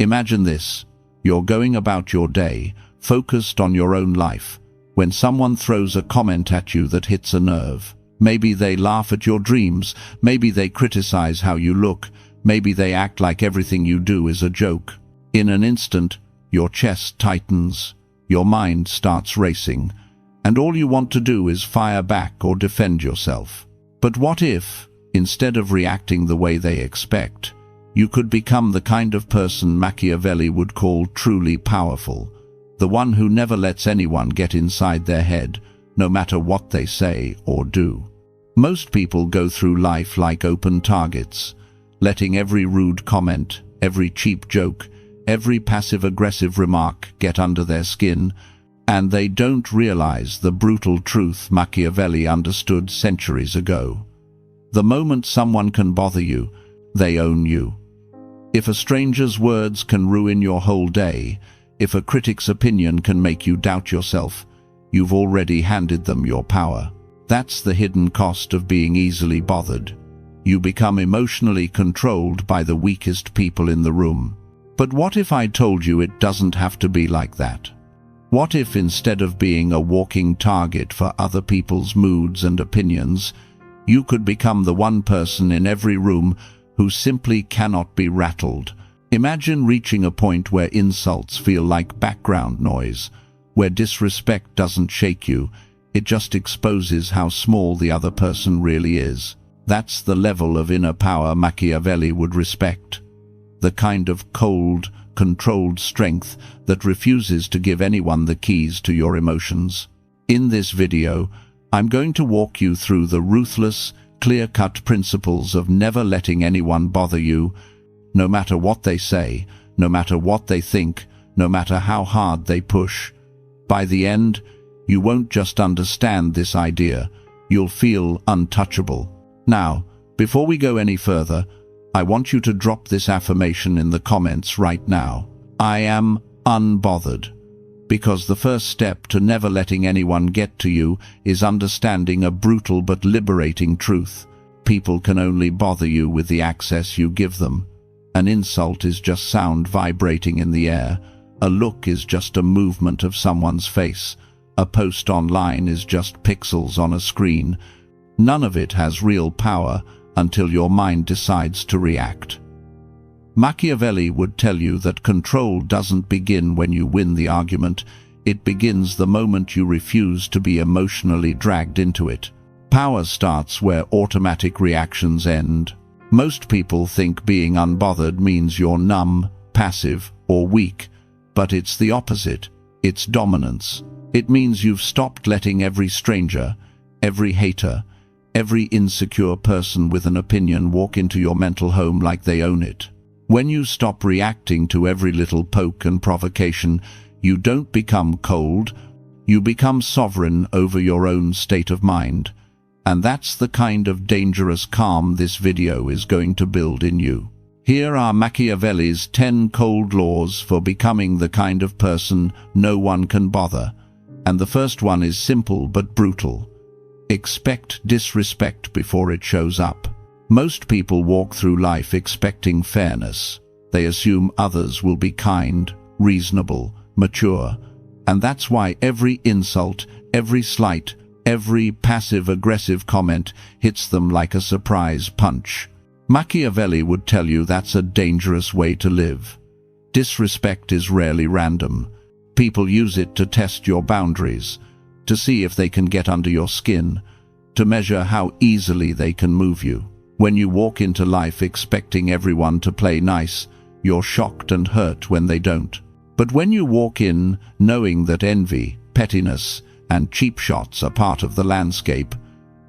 Imagine this. You're going about your day, focused on your own life, when someone throws a comment at you that hits a nerve. Maybe they laugh at your dreams, maybe they criticize how you look, maybe they act like everything you do is a joke. In an instant, your chest tightens, your mind starts racing, and all you want to do is fire back or defend yourself. But what if, instead of reacting the way they expect, you could become the kind of person Machiavelli would call truly powerful, the one who never lets anyone get inside their head, no matter what they say or do? Most people go through life like open targets, letting every rude comment, every cheap joke, every passive-aggressive remark get under their skin, and they don't realize the brutal truth Machiavelli understood centuries ago. The moment someone can bother you, they own you. If a stranger's words can ruin your whole day, if a critic's opinion can make you doubt yourself, you've already handed them your power. That's the hidden cost of being easily bothered. You become emotionally controlled by the weakest people in the room. But what if I told you it doesn't have to be like that? What if instead of being a walking target for other people's moods and opinions, you could become the one person in every room who simply cannot be rattled? Imagine reaching a point where insults feel like background noise, where disrespect doesn't shake you, it just exposes how small the other person really is. That's the level of inner power Machiavelli would respect. The kind of cold, controlled strength that refuses to give anyone the keys to your emotions. In this video, I'm going to walk you through the ruthless, clear-cut principles of never letting anyone bother you, no matter what they say, no matter what they think, no matter how hard they push. By the end, you won't just understand this idea, you'll feel untouchable. Now, before we go any further, I want you to drop this affirmation in the comments right now. I am unbothered. Because the first step to never letting anyone get to you is understanding a brutal but liberating truth. People can only bother you with the access you give them. An insult is just sound vibrating in the air. A look is just a movement of someone's face. A post online is just pixels on a screen. None of it has real power until your mind decides to react. Machiavelli would tell you that control doesn't begin when you win the argument. It begins the moment you refuse to be emotionally dragged into it. Power starts where automatic reactions end. Most people think being unbothered means you're numb, passive, or weak, but it's the opposite. It's dominance. It means you've stopped letting every stranger, every hater, every insecure person with an opinion walk into your mental home like they own it. When you stop reacting to every little poke and provocation, you don't become cold, you become sovereign over your own state of mind. And that's the kind of dangerous calm this video is going to build in you. Here are Machiavelli's 10 cold laws for becoming the kind of person no one can bother. And the first one is simple but brutal. Expect disrespect before it shows up. Most people walk through life expecting fairness. They assume others will be kind, reasonable, mature. And that's why every insult, every slight, every passive-aggressive comment hits them like a surprise punch. Machiavelli would tell you that's a dangerous way to live. Disrespect is rarely random. People use it to test your boundaries, to see if they can get under your skin, to measure how easily they can move you. When you walk into life expecting everyone to play nice, you're shocked and hurt when they don't. But when you walk in knowing that envy, pettiness, and cheap shots are part of the landscape,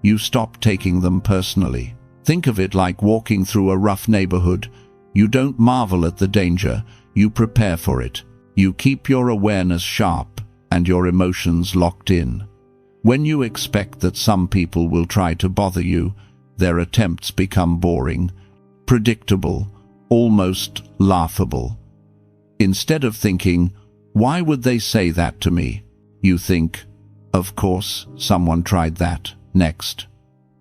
you stop taking them personally. Think of it like walking through a rough neighborhood. You don't marvel at the danger, you prepare for it. You keep your awareness sharp and your emotions locked in. When you expect that some people will try to bother you, their attempts become boring, predictable, almost laughable. Instead of thinking, why would they say that to me? You think, of course, someone tried that next.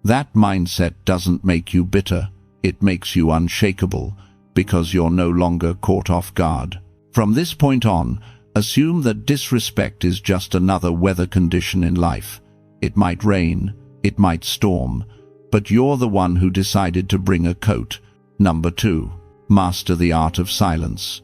That mindset doesn't make you bitter, it makes you unshakable, because you're no longer caught off guard. From this point on, assume that disrespect is just another weather condition in life. It might rain, it might storm, but you're the one who decided to bring a coat. Number 2. Master the art of silence.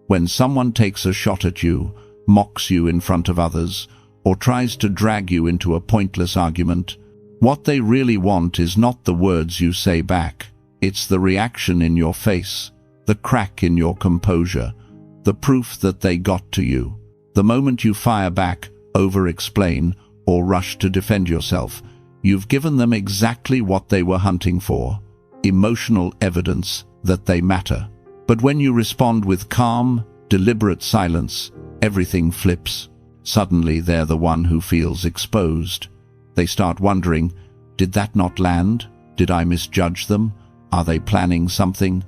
When someone takes a shot at you, mocks you in front of others, or tries to drag you into a pointless argument, what they really want is not the words you say back. It's the reaction in your face, the crack in your composure, the proof that they got to you. The moment you fire back, over-explain, or rush to defend yourself, you've given them exactly what they were hunting for, emotional evidence that they matter. But when you respond with calm, deliberate silence, everything flips. Suddenly they're the one who feels exposed. They start wondering, did that not land? Did I misjudge them? Are they planning something?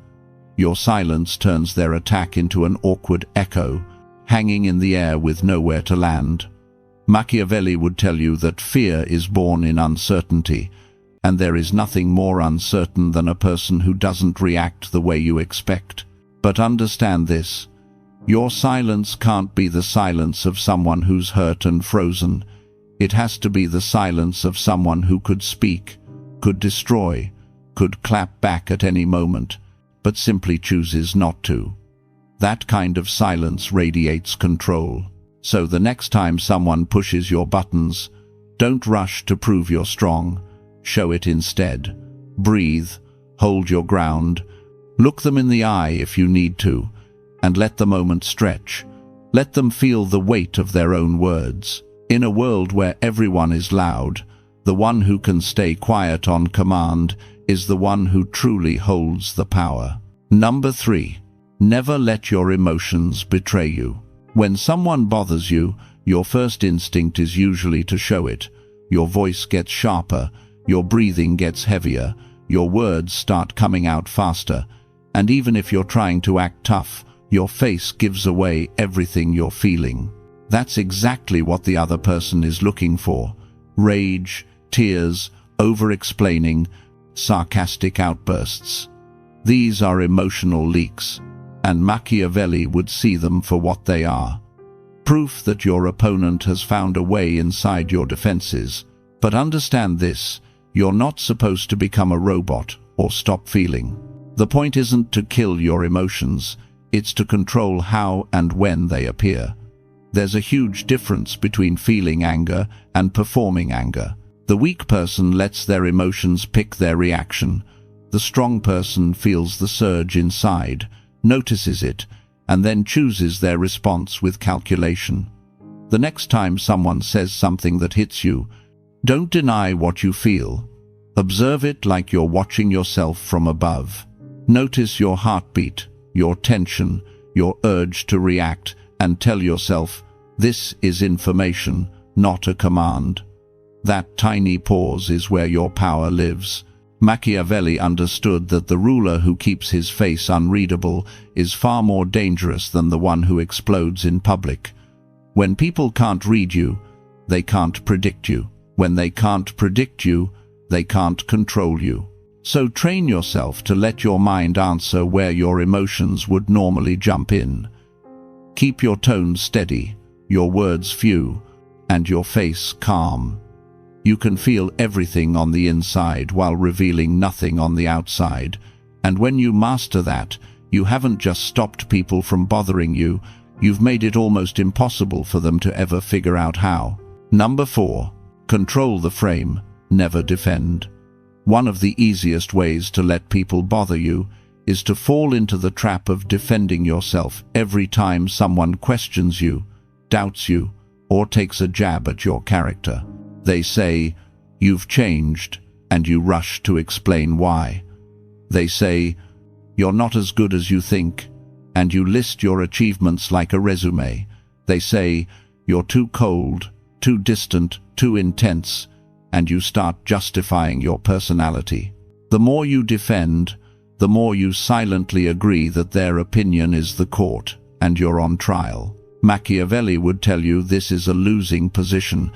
Your silence turns their attack into an awkward echo, hanging in the air with nowhere to land. Machiavelli would tell you that fear is born in uncertainty, and there is nothing more uncertain than a person who doesn't react the way you expect. But understand this, your silence can't be the silence of someone who's hurt and frozen. It has to be the silence of someone who could speak, could destroy, could clap back at any moment, but simply chooses not to. That kind of silence radiates control. So the next time someone pushes your buttons, don't rush to prove you're strong. Show it instead. Breathe, hold your ground, look them in the eye if you need to, and let the moment stretch. Let them feel the weight of their own words. In a world where everyone is loud, the one who can stay quiet on command is the one who truly holds the power. Number 3. Never let your emotions betray you. When someone bothers you, your first instinct is usually to show it. Your voice gets sharper, your breathing gets heavier, your words start coming out faster, and even if you're trying to act tough, your face gives away everything you're feeling. That's exactly what the other person is looking for. Rage, tears, over-explaining, sarcastic outbursts. These are emotional leaks, and Machiavelli would see them for what they are. Proof that your opponent has found a way inside your defenses. But understand this, you're not supposed to become a robot or stop feeling. The point isn't to kill your emotions, it's to control how and when they appear. There's a huge difference between feeling anger and performing anger. The weak person lets their emotions pick their reaction. The strong person feels the surge inside, notices it, and then chooses their response with calculation. The next time someone says something that hits you, don't deny what you feel. Observe it like you're watching yourself from above. Notice your heartbeat, your tension, your urge to react, and tell yourself, this is information, not a command. That tiny pause is where your power lives. Machiavelli understood that the ruler who keeps his face unreadable is far more dangerous than the one who explodes in public. When people can't read you, they can't predict you. When they can't predict you, they can't control you. So train yourself to let your mind answer where your emotions would normally jump in. Keep your tone steady, your words few, and your face calm. You can feel everything on the inside while revealing nothing on the outside. And when you master that, you haven't just stopped people from bothering you, you've made it almost impossible for them to ever figure out how. Number 4. Control the frame, never defend. One of the easiest ways to let people bother you is to fall into the trap of defending yourself every time someone questions you, doubts you, or takes a jab at your character. They say, you've changed, and you rush to explain why. They say, you're not as good as you think, and you list your achievements like a resume. They say, you're too cold, too distant, too intense, and you start justifying your personality. The more you defend, the more you silently agree that their opinion is the court, and you're on trial. Machiavelli would tell you this is a losing position,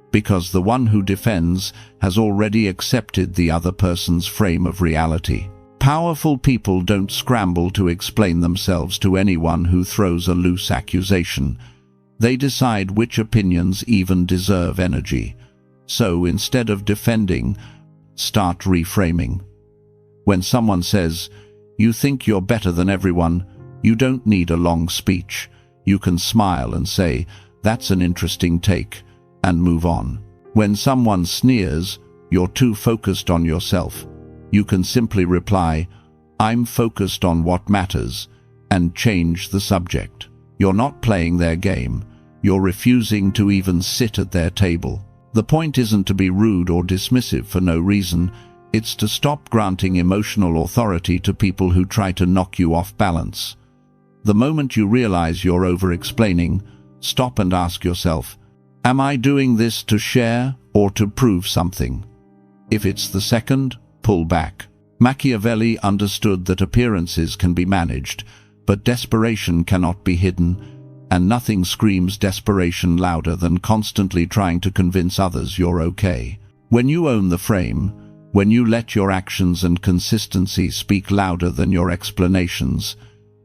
because the one who defends has already accepted the other person's frame of reality. Powerful people don't scramble to explain themselves to anyone who throws a loose accusation. They decide which opinions even deserve energy. So instead of defending, start reframing. When someone says, "You think you're better than everyone," you don't need a long speech. You can smile and say, "That's an interesting take," and move on. When someone sneers, "You're too focused on yourself," you can simply reply, "I'm focused on what matters," and change the subject. You're not playing their game. You're refusing to even sit at their table. The point isn't to be rude or dismissive for no reason. It's to stop granting emotional authority to people who try to knock you off balance. The moment you realize you're over-explaining, stop and ask yourself, am I doing this to share or to prove something? If it's the second, pull back. Machiavelli understood that appearances can be managed, but desperation cannot be hidden, and nothing screams desperation louder than constantly trying to convince others you're okay. When you own the frame, when you let your actions and consistency speak louder than your explanations,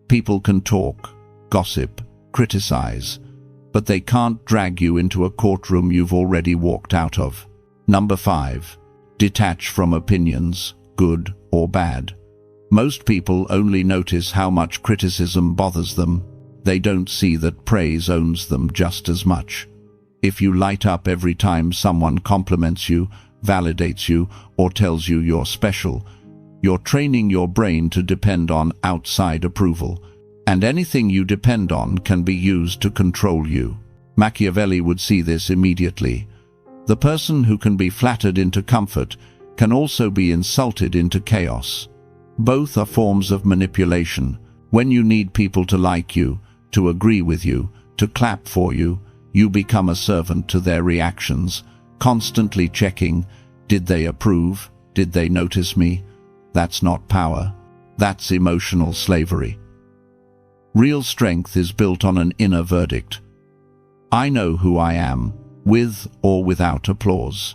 people can talk, gossip, criticize, but they can't drag you into a courtroom you've already walked out of. Number 5. Detach from opinions, good or bad. Most people only notice how much criticism bothers them. They don't see that praise owns them just as much. If you light up every time someone compliments you, validates you, or tells you you're special, you're training your brain to depend on outside approval, and anything you depend on can be used to control you. Machiavelli would see this immediately. The person who can be flattered into comfort can also be insulted into chaos. Both are forms of manipulation. When you need people to like you, to agree with you, to clap for you, you become a servant to their reactions, constantly checking, did they approve? Did they notice me? That's not power. That's emotional slavery. Real strength is built on an inner verdict. I know who I am, with or without applause.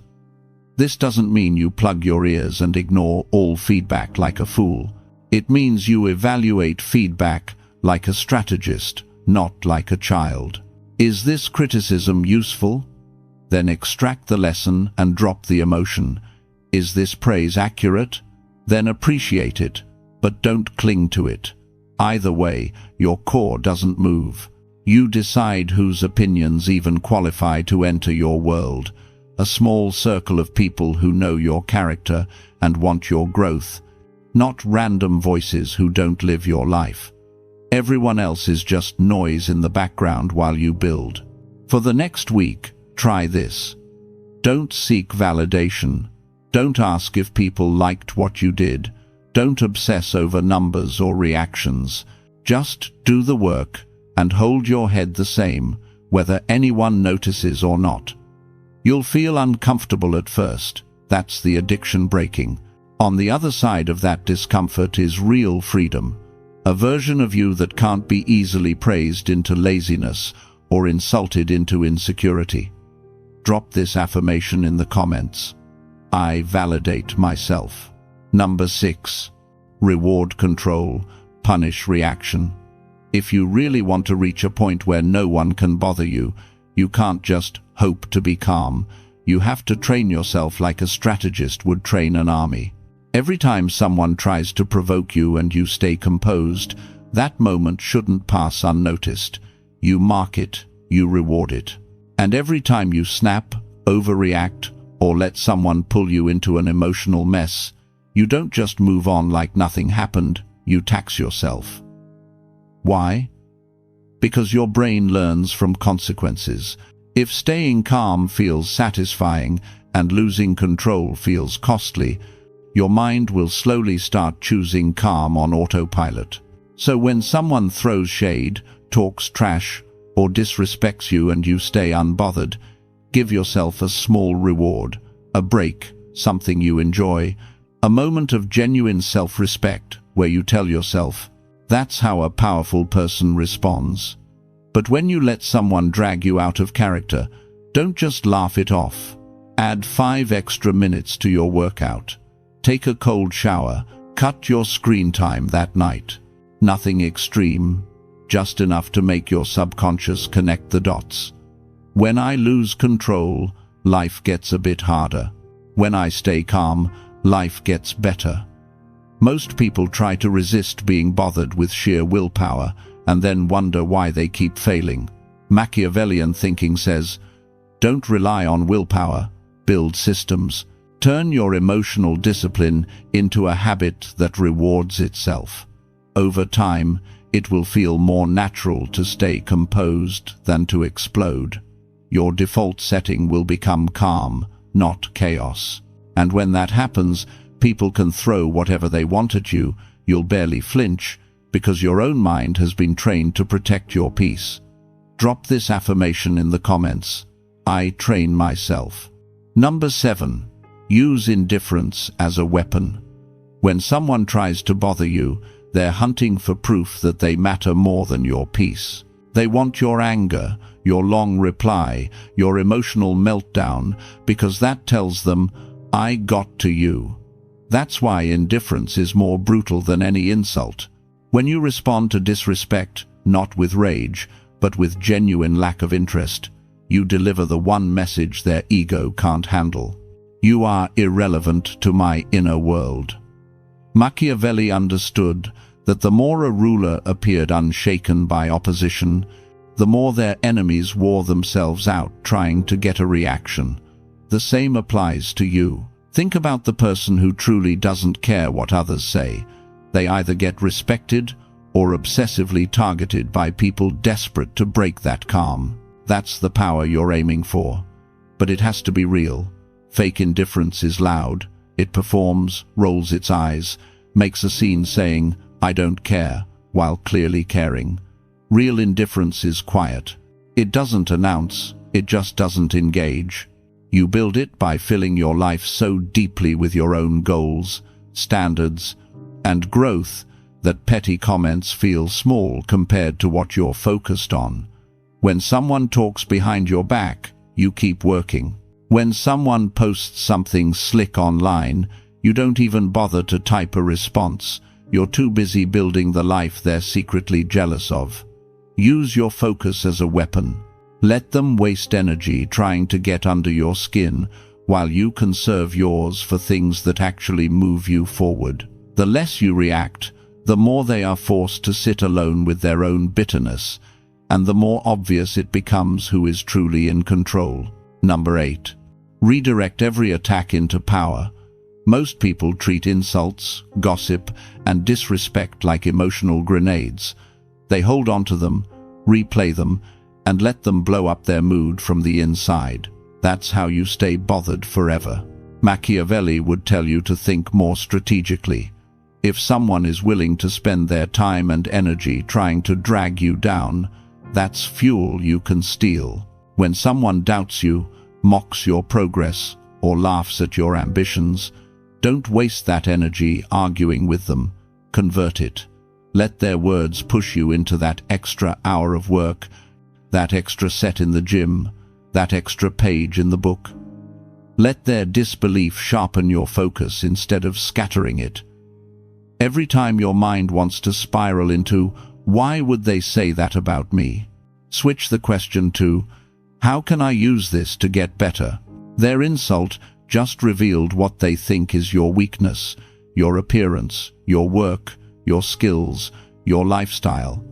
This doesn't mean you plug your ears and ignore all feedback like a fool. It means you evaluate feedback like a strategist, not like a child. Is this criticism useful? Then extract the lesson and drop the emotion. Is this praise accurate? Then appreciate it, but don't cling to it. Either way, your core doesn't move. You decide whose opinions even qualify to enter your world. A small circle of people who know your character and want your growth, not random voices who don't live your life. Everyone else is just noise in the background while you build. For the next week, try this. Don't seek validation. Don't ask if people liked what you did. Don't obsess over numbers or reactions. Just do the work and hold your head the same, whether anyone notices or not. You'll feel uncomfortable at first. That's the addiction breaking. On the other side of that discomfort is real freedom. A version of you that can't be easily praised into laziness or insulted into insecurity. Drop this affirmation in the comments. I validate myself. Number 6. Reward control, punish reaction. If you really want to reach a point where no one can bother you, you can't just hope to be calm. You have to train yourself like a strategist would train an army. Every time someone tries to provoke you and you stay composed, that moment shouldn't pass unnoticed. You mark it, you reward it. And every time you snap, overreact, or let someone pull you into an emotional mess, you don't just move on like nothing happened, you tax yourself. Why? Because your brain learns from consequences. If staying calm feels satisfying and losing control feels costly, your mind will slowly start choosing calm on autopilot. So when someone throws shade, talks trash, or disrespects you and you stay unbothered, give yourself a small reward, a break, something you enjoy, a moment of genuine self-respect where you tell yourself, that's how a powerful person responds. But when you let someone drag you out of character, don't just laugh it off. Add 5 extra minutes to your workout. Take a cold shower, Cut your screen time that night. Nothing extreme, just enough to make your subconscious connect the dots. When I lose control, life gets a bit harder. When I stay calm, life gets better. Most people try to resist being bothered with sheer willpower and then wonder why they keep failing. Machiavellian thinking says, don't rely on willpower, build systems. Turn your emotional discipline into a habit that rewards itself. Over time, it will feel more natural to stay composed than to explode. Your default setting will become calm, not chaos. And when that happens, people can throw whatever they want at you. You'll barely flinch because your own mind has been trained to protect your peace. Drop this affirmation in the comments. I train myself. Number 7. Use indifference as a weapon. When someone tries to bother you, they're hunting for proof that they matter more than your peace. They want your anger, your long reply, your emotional meltdown, because that tells them, I got to you. That's why indifference is more brutal than any insult. When you respond to disrespect, not with rage, but with genuine lack of interest, you deliver the one message their ego can't handle. You are irrelevant to my inner world. Machiavelli understood that the more a ruler appeared unshaken by opposition, the more their enemies wore themselves out trying to get a reaction. The same applies to you. Think about the person who truly doesn't care what others say. They either get respected or obsessively targeted by people desperate to break that calm. That's the power you're aiming for. But it has to be real. Fake indifference is loud. It performs, rolls its eyes, makes a scene saying, I don't care, while clearly caring. Real indifference is quiet. It doesn't announce, it just doesn't engage. You build it by filling your life so deeply with your own goals, standards, and growth that petty comments feel small compared to what you're focused on. When someone talks behind your back, you keep working. When someone posts something slick online, you don't even bother to type a response. You're too busy building the life they're secretly jealous of. Use your focus as a weapon. Let them waste energy trying to get under your skin while you conserve yours for things that actually move you forward. The less you react, the more they are forced to sit alone with their own bitterness, and the more obvious it becomes who is truly in control. Number 8. Redirect every attack into power. Most people treat insults, gossip, and disrespect like emotional grenades. They hold on to them, replay them, and let them blow up their mood from the inside. That's how you stay bothered forever. Machiavelli would tell you to think more strategically. If someone is willing to spend their time and energy trying to drag you down, that's fuel you can steal. When someone doubts you, mocks your progress, or laughs at your ambitions, don't waste that energy arguing with them. Convert it. Let their words push you into that extra hour of work, that extra set in the gym, that extra page in the book. Let their disbelief sharpen your focus instead of scattering it. Every time your mind wants to spiral into, why would they say that about me? Switch the question to, how can I use this to get better? Their insult just revealed what they think is your weakness, your appearance, your work, your skills, your lifestyle.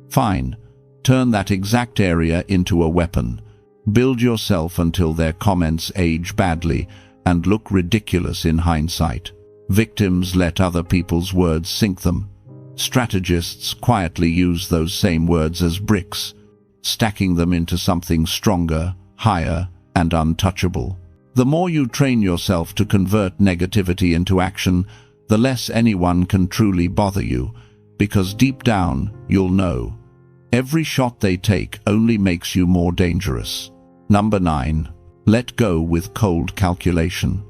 Fine. Turn that exact area into a weapon. Build yourself until their comments age badly and look ridiculous in hindsight. Victims let other people's words sink them. Strategists quietly use those same words as bricks, stacking them into something stronger, higher, and untouchable. The more you train yourself to convert negativity into action, the less anyone can truly bother you, because deep down, you'll know. Every shot they take only makes you more dangerous. Number 9. Let go with cold calculation.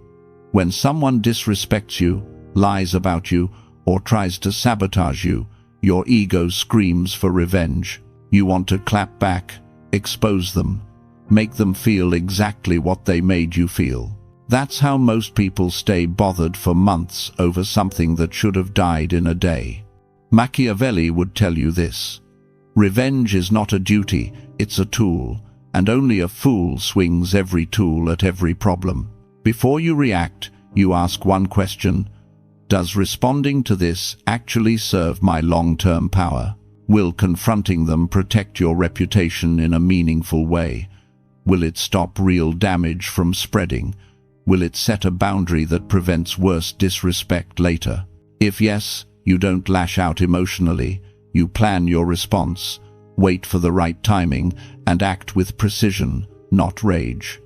When someone disrespects you, lies about you, or tries to sabotage you, your ego screams for revenge. You want to clap back, expose them, make them feel exactly what they made you feel. That's how most people stay bothered for months over something that should have died in a day. Machiavelli would tell you this: revenge is not a duty, it's a tool, and only a fool swings every tool at every problem. Before you react, you ask one question: does responding to this actually serve my long-term power? Will confronting them protect your reputation in a meaningful way? Will it stop real damage from spreading? Will it set a boundary that prevents worse disrespect later? If yes, you don't lash out emotionally. You plan your response, wait for the right timing, and act with precision, not rage.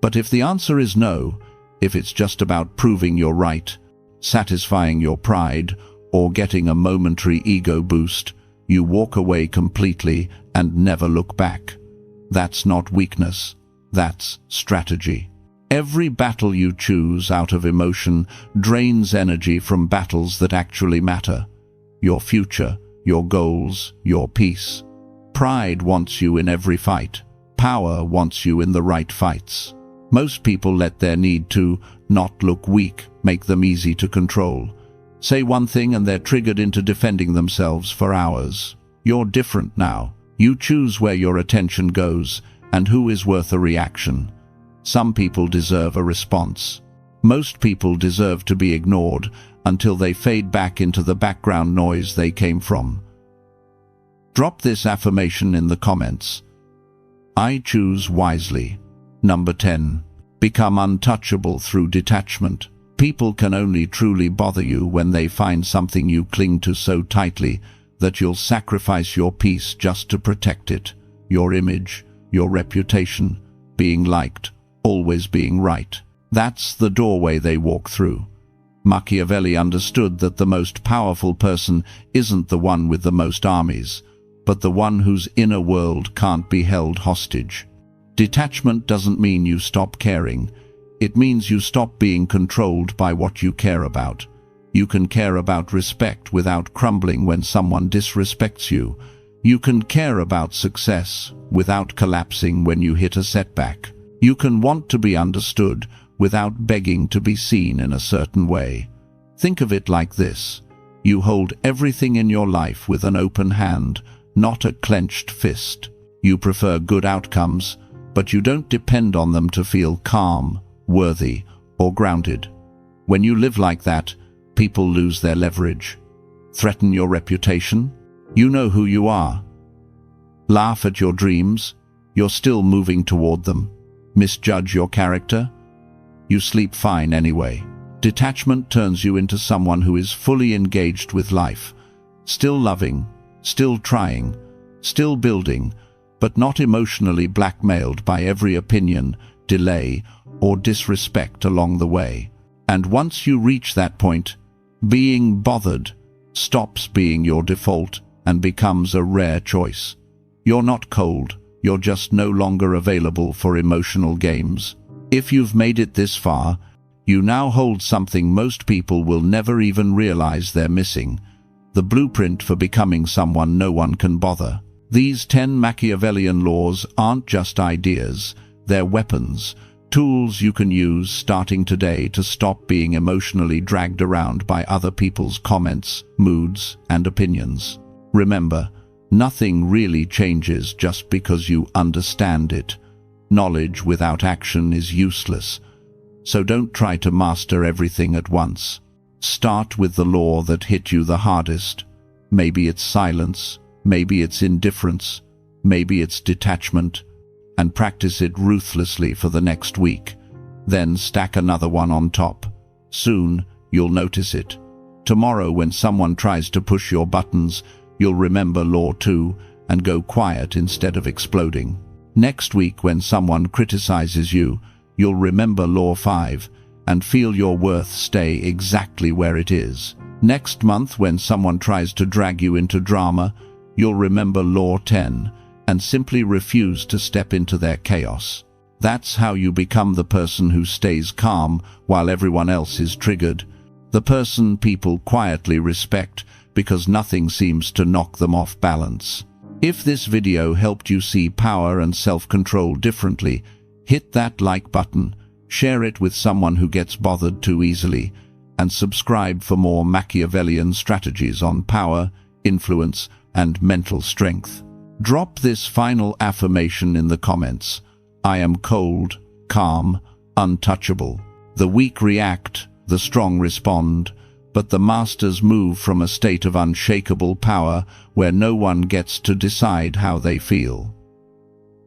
But if the answer is no, if it's just about proving you're right, satisfying your pride, or getting a momentary ego boost, you walk away completely and never look back. That's not weakness, that's strategy. Every battle you choose out of emotion drains energy from battles that actually matter: your future, your goals, your peace. Pride wants you in every fight. Power wants you in the right fights. Most people let their need to not look weak make them easy to control. Say one thing and they're triggered into defending themselves for hours. You're different now. You choose where your attention goes and who is worth a reaction. Some people deserve a response. Most people deserve to be ignored until they fade back into the background noise they came from. Drop this affirmation in the comments: I choose wisely. Number 10. Become untouchable through detachment. People can only truly bother you when they find something you cling to so tightly that you'll sacrifice your peace just to protect it. Your image, your reputation, being liked, always being right. That's the doorway they walk through. Machiavelli understood that the most powerful person isn't the one with the most armies, but the one whose inner world can't be held hostage. Detachment doesn't mean you stop caring. It means you stop being controlled by what you care about. You can care about respect without crumbling when someone disrespects you. You can care about success without collapsing when you hit a setback. You can want to be understood without begging to be seen in a certain way. Think of it like this: you hold everything in your life with an open hand, not a clenched fist. You prefer good outcomes, but you don't depend on them to feel calm, worthy, or grounded. When you live like that, people lose their leverage. Threaten your reputation? You know who you are. Laugh at your dreams? You're still moving toward them. Misjudge your character? You sleep fine anyway. Detachment turns you into someone who is fully engaged with life, still loving, still trying, still building, but not emotionally blackmailed by every opinion, delay, or disrespect along the way. And once you reach that point, being bothered stops being your default and becomes a rare choice. You're not cold, you're just no longer available for emotional games. If you've made it this far, you now hold something most people will never even realize they're missing: the blueprint for becoming someone no one can bother. These 10 Machiavellian laws aren't just ideas, they're weapons, tools you can use starting today to stop being emotionally dragged around by other people's comments, moods, and opinions. Remember, nothing really changes just because you understand it. Knowledge without action is useless, so don't try to master everything at once. Start with the law that hit you the hardest. Maybe it's silence, maybe it's indifference, maybe it's detachment, and practice it ruthlessly for the next week. Then stack another one on top. Soon, you'll notice it. Tomorrow, when someone tries to push your buttons, you'll remember Law 2 and go quiet instead of exploding. Next week, when someone criticizes you, you'll remember Law 5 and feel your worth stay exactly where it is. Next month, when someone tries to drag you into drama, you'll remember Law 10 and simply refuse to step into their chaos. That's how you become the person who stays calm while everyone else is triggered, the person people quietly respect because nothing seems to knock them off balance. If this video helped you see power and self-control differently, hit that like button, share it with someone who gets bothered too easily, and subscribe for more Machiavellian strategies on power, influence, and mental strength. Drop this final affirmation in the comments. I am cold, calm, untouchable. The weak react, the strong respond, but the masters move from a state of unshakable power where no one gets to decide how they feel.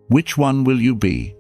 Which one will you be?